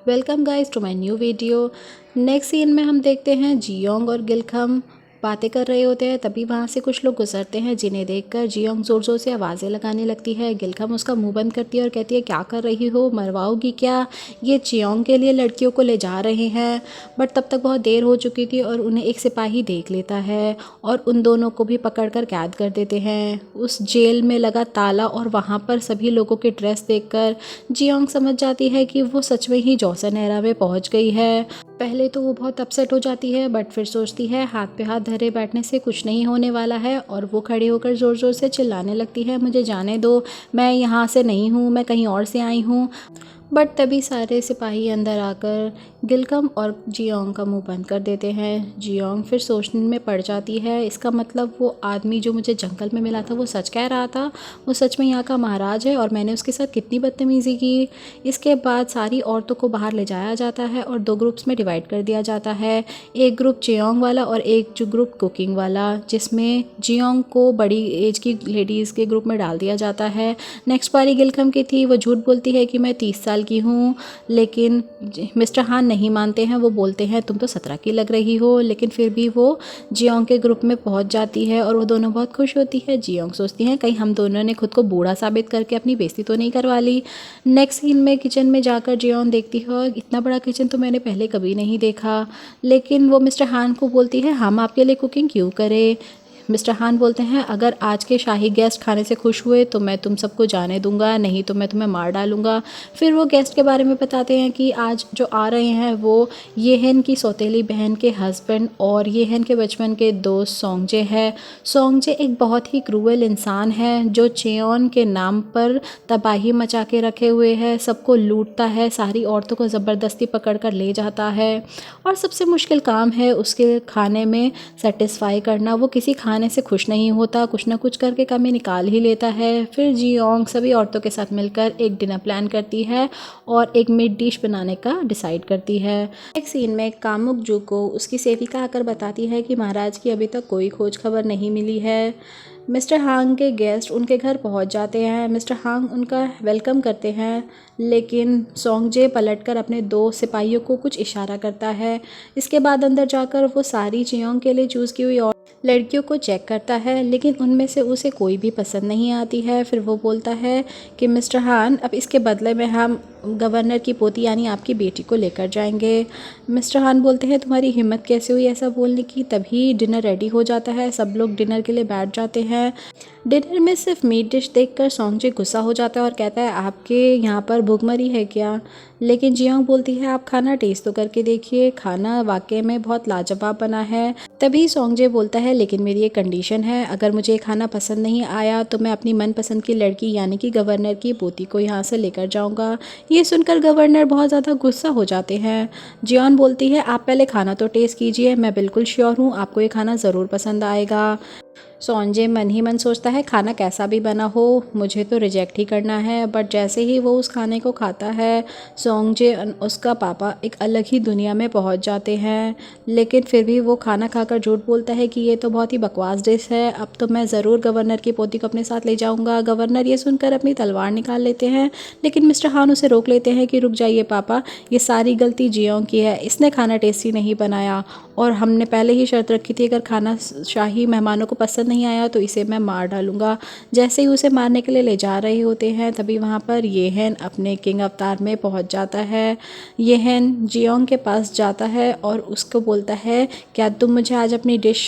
Welcome guys to my new video. Next scene में हम देखते हैं जियोंग और गिलखम बातें कर रहे होते हैं। तभी वहाँ से कुछ लोग गुजरते हैं जिन्हें देखकर जियोंग ज़ोर ज़ोर से आवाज़ें लगाने लगती है। गिलखम उसका मुंह बंद करती है और कहती है, क्या कर रही हो, मरवाओगी क्या? ये जियोंग के लिए लड़कियों को ले जा रहे हैं। बट तब तक बहुत देर हो चुकी थी और उन्हें एक सिपाही देख लेता है और उन दोनों को भी पकड़कर कैद कर देते हैं। उस जेल में लगा ताला और वहाँ पर सभी लोगों की ड्रेस देखकर जियोंग समझ जाती है कि वो सच में ही जॉसन एरा में पहुँच गई है। पहले तो वो बहुत अपसेट हो जाती है, बट फिर सोचती है हाथ पे हाथ धरे बैठने से कुछ नहीं होने वाला है और वो खड़ी होकर ज़ोर ज़ोर से चिल्लाने लगती है, मुझे जाने दो, मैं यहाँ से नहीं हूँ, मैं कहीं और से आई हूँ। बट तभी सारे सिपाही अंदर आकर गिलखम और जियोंग का मुंह बंद कर देते हैं। जियोंग फिर सोचने में पड़ जाती है, इसका मतलब वो आदमी जो मुझे जंगल में मिला था वो सच कह रहा था, वो सच में यहाँ का महाराज है और मैंने उसके साथ कितनी बदतमीज़ी की। इसके बाद सारी औरतों को बाहर ले जाया जाता है और दो ग्रुप्स में डिवाइड कर दिया जाता है, एक ग्रुप जियोंग वाला और एक जो ग्रुप कुकिंग वाला, जिसमें जियोंग को बड़ी एज की लेडीज़ के ग्रुप में डाल दिया जाता है। नेक्स्ट बारी गिलखम की थी, वो झूठ बोलती है कि मैं 30 साल की हूँ, लेकिन मिस्टर हान नहीं मानते हैं। वो बोलते हैं तुम तो 17 की लग रही हो, लेकिन फिर भी वो जियोंग के ग्रुप में पहुंच जाती है और वो दोनों बहुत खुश होती है। जियोंग सोचती हैं कहीं हम दोनों ने खुद को बूढ़ा साबित करके अपनी बेइज्जती तो नहीं करवा ली। नेक्स्ट सीन में किचन में जाकर जियोंग देखती है इतना बड़ा किचन तो मैंने पहले कभी नहीं देखा, लेकिन वो मिस्टर हान को बोलती है हम आपके लिए कुकिंग क्यों करें। मिस्टर हान बोलते हैं अगर आज के शाही गेस्ट खाने से खुश हुए तो मैं तुम सबको जाने दूंगा, नहीं तो मैं तुम्हें मार डालूंगा। फिर वो गेस्ट के बारे में बताते हैं कि आज जो आ रहे हैं वो येहन की सौतेली बहन के हस्बैंड और येहन के बचपन के दोस्त सोंगजे है। सोंगजे एक बहुत ही क्रूएल इंसान है जो चेयोन के नाम पर तबाही मचा के रखे हुए है, सबको लूटता है, सारी औरतों को ज़बरदस्ती पकड़ कर ले जाता है और सबसे मुश्किल काम है उसके खाने में सेटिस्फाई करना। वो किसी खाने से खुश नहीं होता, कुछ ना कुछ करके कमी निकाल ही लेता है। फिर जियोंग सभी औरतों के साथ मिलकर एक डिनर प्लान करती है और एक मिड डिश बनाने का डिसाइड करती है। एक सीन में कामुक जू को उसकी सेविका आकर बताती है कि महाराज की अभी तक कोई खोज खबर नहीं मिली है। मिस्टर हांग के गेस्ट उनके घर पहुंच जाते हैं। मिस्टर हांग उनका वेलकम करते हैं, लेकिन सोंगजे पलटकर अपने दो सिपाहियों को कुछ इशारा करता है। इसके बाद अंदर जाकर वो सारी जियोंग के लिए चूज़ की हुई और लड़कियों को चेक करता है, लेकिन उनमें से उसे कोई भी पसंद नहीं आती है। फिर वो बोलता है कि मिस्टर हान अब इसके बदले में हम गवर्नर की पोती यानी आपकी बेटी को लेकर जाएंगे। मिस्टर हान बोलते हैं तुम्हारी हिम्मत कैसे हुई ऐसा बोलने की। तभी डिनर रेडी हो जाता है, सब लोग डिनर के लिए बैठ जाते हैं। डिनर में सिर्फ मीट डिश देखकर सोंगजे गुस्सा हो जाता है और कहता है आपके यहाँ पर भूखमरी है क्या। लेकिन जियोंग बोलती है आप खाना टेस्ट तो करके देखिए, खाना वाकई में बहुत लाजवाब बना है। तभी सोंगजे बोलता है लेकिन मेरी एक कंडीशन है, अगर मुझे खाना पसंद नहीं आया तो मैं अपनी मनपसंद की लड़की यानी कि गवर्नर की पोती को यहाँ से लेकर जाऊँगा। ये सुनकर गवर्नर बहुत ज़्यादा गुस्सा हो जाते हैं। जियोंग बोलती है आप पहले खाना तो टेस्ट कीजिए, मैं बिल्कुल श्योर हूँ आपको ये खाना ज़रूर पसंद आएगा। सोंगजे मन ही मन सोचता है खाना कैसा भी बना हो मुझे तो रिजेक्ट ही करना है, बट जैसे ही वो उस खाने को खाता है सोंगजे उसका पापा एक अलग ही दुनिया में पहुंच जाते हैं। लेकिन फिर भी वो खाना खाकर झूठ बोलता है कि ये तो बहुत ही बकवास डिश है, अब तो मैं ज़रूर गवर्नर की पोती को अपने साथ ले जाऊंगा। गवर्नर ये सुनकर अपनी तलवार निकाल लेते हैं, लेकिन मिस्टर हान उसे रोक लेते हैं कि रुक जाइए पापा, ये सारी गलती जियोंग की है, इसने खाना टेस्टी नहीं बनाया और हमने पहले ही शर्त रखी थी अगर खाना शाही मेहमानों को पसंद नहीं आया तो इसे मैं मार डालूंगा। जैसे ही उसे मारने के लिए ले जा रहे होते हैं तभी वहाँ पर येहन अपने किंग अवतार में पहुँच जाता है। येहन जियोंग के पास जाता है और उसको बोलता है क्या तुम मुझे आज अपनी डिश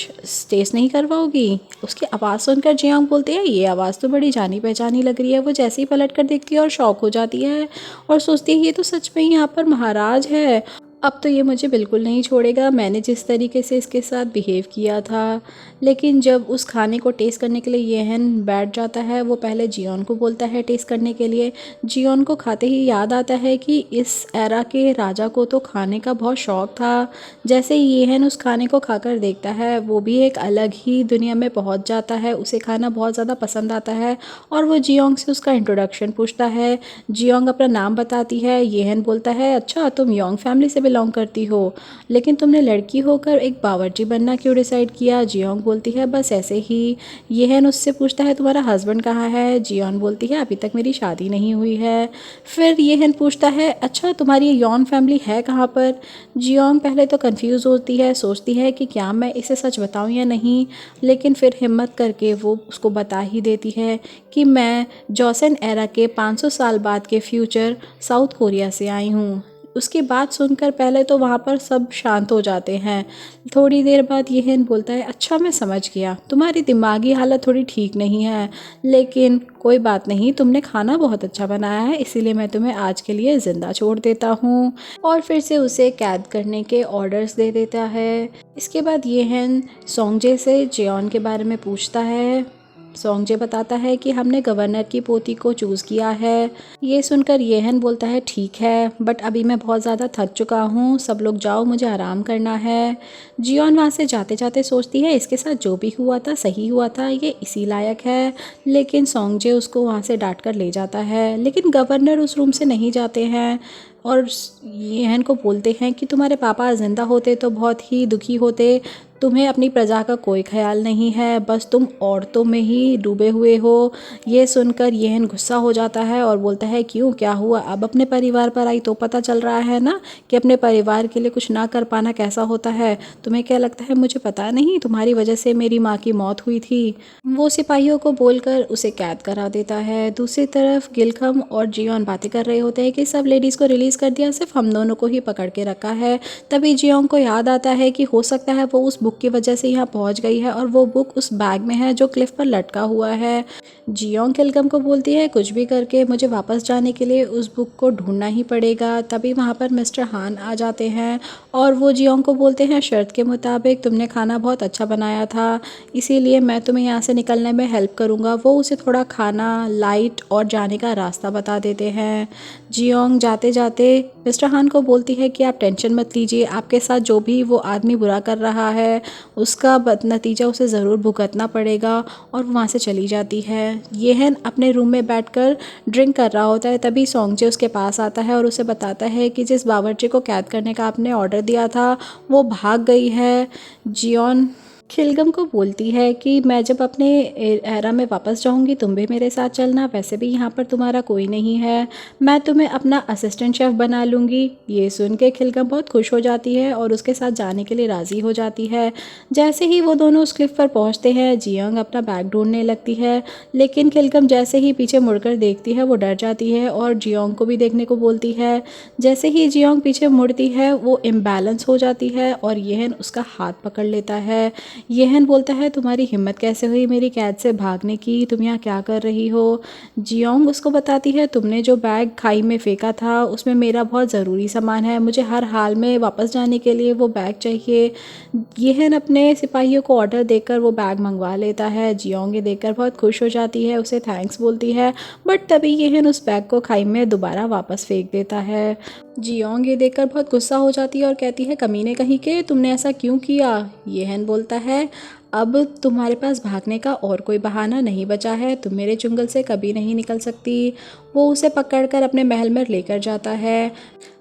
टेस्ट नहीं करवाओगी। उसकी आवाज़ सुनकर जियोंग बोलती है ये आवाज़ तो बड़ी जानी पहचानी लग रही है। वो जैसे ही पलट कर देखती है और शॉक हो जाती है और सोचती है ये तो सच में यहाँ पर महाराज है, अब तो ये मुझे बिल्कुल नहीं छोड़ेगा, मैंने जिस तरीके से इसके साथ बिहेव किया था। लेकिन जब उस खाने को टेस्ट करने के लिए येहन बैठ जाता है वो पहले जियोंग को बोलता है टेस्ट करने के लिए। जियोंग को खाते ही याद आता है कि इस एरा के राजा को तो खाने का बहुत शौक था। जैसे ही येहन उस खाने को खाकर देखता है वो भी एक अलग ही दुनिया में पहुंच जाता है, उसे खाना बहुत ज़्यादा पसंद आता है और वो जियोंग से उसका इंट्रोडक्शन पूछता है। जियोंग अपना नाम बताती है, येहन बोलता है अच्छा तुम योंग फैमिली से बिलोंग करती हो, लेकिन तुमने लड़की होकर एक बावर्ची बनना क्यों डिसाइड किया? जियोंग बोलती है बस ऐसे ही। येहन उससे पूछता है तुम्हारा हस्बैंड कहाँ है? जियोन बोलती है अभी तक मेरी शादी नहीं हुई है। फिर येहन पूछता है अच्छा तुम्हारी ये यॉन फैमिली है कहाँ पर? जियोंग पहले तो कंफ्यूज होती है, सोचती है कि क्या मैं इसे सच बताऊँ या नहीं, लेकिन फिर हिम्मत करके वो उसको बता ही देती है कि मैं जॉसेन एरा के 500 साल बाद के फ्यूचर साउथ कोरिया से आई हूँ। उसकी बात सुनकर पहले तो वहाँ पर सब शांत हो जाते हैं। थोड़ी देर बाद येहन बोलता है अच्छा मैं समझ गया, तुम्हारी दिमागी हालत थोड़ी ठीक नहीं है, लेकिन कोई बात नहीं, तुमने खाना बहुत अच्छा बनाया है इसीलिए मैं तुम्हें आज के लिए ज़िंदा छोड़ देता हूँ। और फिर से उसे कैद करने के ऑर्डर्स दे देता है। इसके बाद येहन सोंगजे से जेओन के बारे में पूछता है। सोंगजे बताता है कि हमने गवर्नर की पोती को चूज़ किया है। ये सुनकर येहन बोलता है ठीक है, बट अभी मैं बहुत ज़्यादा थक चुका हूँ, सब लोग जाओ मुझे आराम करना है। जियोन वहाँ से जाते जाते सोचती है इसके साथ जो भी हुआ था सही हुआ था, ये इसी लायक है, लेकिन सोंगजे उसको वहाँ से डांट कर ले जाता है। लेकिन गवर्नर उस रूम से नहीं जाते हैं और येहन को बोलते हैं कि तुम्हारे पापा ज़िंदा होते तो बहुत ही दुखी होते, तुम्हें अपनी प्रजा का कोई ख्याल नहीं है, बस तुम औरतों में ही डूबे हुए हो। ये सुनकर येहन गुस्सा हो जाता है और बोलता है क्यों, क्या हुआ? अब अपने परिवार पर आई तो पता चल रहा है ना कि अपने परिवार के लिए कुछ ना कर पाना कैसा होता है। तुम्हें क्या लगता है मुझे पता नहीं, तुम्हारी वजह से मेरी माँ की मौत हुई थी। वो सिपाहियों को बोलकर उसे कैद करा देता है। दूसरी तरफ गिलखम और जियोन बातें कर रहे होते हैं कि सब लेडीज़ को रिलीज़ कर दिया, सिर्फ हम दोनों को ही पकड़ के रखा है। तभी जियोंग को याद आता है कि हो सकता है वो उस बुक की वजह से यहाँ पहुँच गई है और वो बुक उस बैग में है जो क्लिफ पर लटका हुआ है। जियोंग किलगम को बोलती है कुछ भी करके मुझे वापस जाने के लिए उस बुक को ढूंढना ही पड़ेगा। तभी वहाँ पर मिस्टर हान आ जाते हैं और वो जियोंग को बोलते हैं शर्त के मुताबिक तुमने खाना बहुत अच्छा बनाया था, इसीलिए मैं तुम्हें यहाँ से निकलने में हेल्प करूँगा। वो उसे थोड़ा खाना, लाइट और जाने का रास्ता बता देते हैं। जियोंग जाते जाते मिस्टर हान को बोलती है कि आप टेंशन मत लीजिए, आपके साथ जो भी वो आदमी बुरा कर रहा है उसका नतीजा उसे ज़रूर भुगतना पड़ेगा, और वहाँ से चली जाती है। येहन अपने रूम में बैठकर ड्रिंक कर रहा होता है, तभी सोंगजे उसके पास आता है और उसे बताता है कि जिस बावर्ची को कैद करने का आपने ऑर्डर दिया था वो भाग गई है। जियोन खिलगम को बोलती है कि मैं जब अपने एरा में वापस जाऊंगी तुम भी मेरे साथ चलना, वैसे भी यहाँ पर तुम्हारा कोई नहीं है, मैं तुम्हें अपना असिस्टेंट शेफ़ बना लूँगी। ये सुन के खिलगम बहुत खुश हो जाती है और उसके साथ जाने के लिए राज़ी हो जाती है। जैसे ही वो दोनों उस क्लिफ पर पहुँचते हैं जियोंग अपना बैग ढूंढने लगती है, लेकिन खिलगम जैसे ही पीछे मुड़कर देखती है वो डर जाती है और जियोंग को भी देखने को बोलती है। जैसे ही जियोंग पीछे मुड़ती है वो इम्बैलेंस हो जाती है और येहन उसका हाथ पकड़ लेता है। येहन बोलता है तुम्हारी हिम्मत कैसे हुई मेरी कैद से भागने की, तुम यहाँ क्या कर रही हो? जियोंग उसको बताती है तुमने जो बैग खाई में फेंका था उसमें मेरा बहुत ज़रूरी सामान है, मुझे हर हाल में वापस जाने के लिए वो बैग चाहिए। येहन अपने सिपाहियों को ऑर्डर देकर वो बैग मंगवा लेता है। जियोंग ये देखकर बहुत खुश हो जाती है, उसे थैंक्स बोलती है, बट तभी येहन उस बैग को खाई में दोबारा वापस फेंक देता है। जियोंग ये देखकर बहुत गुस्सा हो जाती है और कहती है कमीने कहीं के, तुमने ऐसा क्यों किया? येहन बोलता है अब तुम्हारे पास भागने का और कोई बहाना नहीं बचा है, तुम मेरे चुंगल से कभी नहीं निकल सकती। वो उसे पकड़कर अपने महल में लेकर जाता है।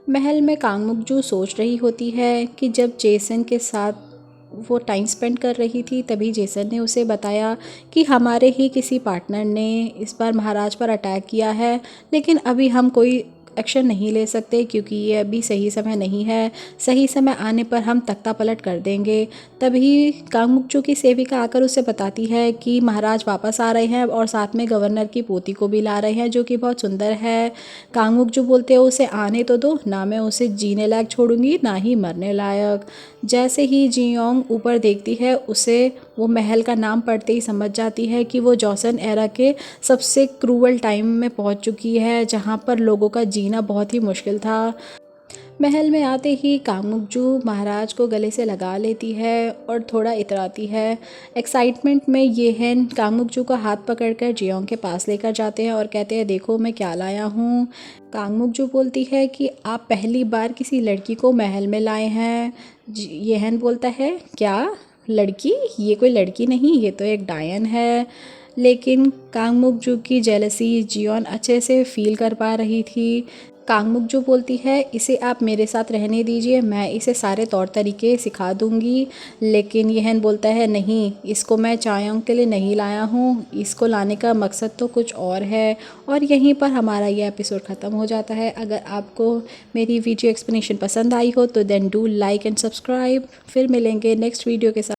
महल में कांग मुकजू सोच रही होती है कि जब जेसन के साथ वो टाइम स्पेंड कर रही थी तभी जेसन ने उसे बताया कि हमारे ही किसी पार्टनर ने इस बार महाराज पर अटैक किया है, लेकिन अभी हम कोई एक्शन नहीं ले सकते क्योंकि ये अभी सही समय नहीं है, सही समय आने पर हम तख्ता पलट कर देंगे। तभी कांग मुकजू की सेविका आकर उसे बताती है कि महाराज वापस आ रहे हैं और साथ में गवर्नर की पोती को भी ला रहे हैं जो कि बहुत सुंदर है। कांग मुकजू बोलते हैं उसे आने तो दो, ना मैं उसे जीने लायक छोड़ूंगी ना ही मरने लायक। जैसे ही जियोंग ऊपर देखती है उसे वो महल का नाम पढ़ते ही समझ जाती है कि वो जॉसन एरा के सबसे क्रूअल टाइम में पहुंच चुकी है जहां पर लोगों का जीना बहुत ही मुश्किल था। महल में आते ही कांग मुकजू महाराज को गले से लगा लेती है और थोड़ा इतराती है। एक्साइटमेंट में येहन कांग मुकजू का हाथ पकड़कर जियोंग के पास लेकर जाते हैं और कहते हैं देखो मैं क्या लाया हूँ। कांग मुकजू बोलती है कि आप पहली बार किसी लड़की को महल में लाए हैं। येहन बोलता है क्या लड़की? ये कोई लड़की नहीं, ये तो एक डायन है। लेकिन कांग मुकजू की जेलसी जियोन अच्छे से फील कर पा रही थी। कांगमुक जो बोलती है इसे आप मेरे साथ रहने दीजिए, मैं इसे सारे तौर तरीके सिखा दूंगी। लेकिन येहन बोलता है नहीं, इसको मैं चायोंग के लिए नहीं लाया हूँ, इसको लाने का मकसद तो कुछ और है। और यहीं पर हमारा ये एपिसोड ख़त्म हो जाता है। अगर आपको मेरी वीडियो एक्सप्लेनेशन पसंद आई हो तो then do like and subscribe. फिर मिलेंगे नेक्स्ट वीडियो के साथ।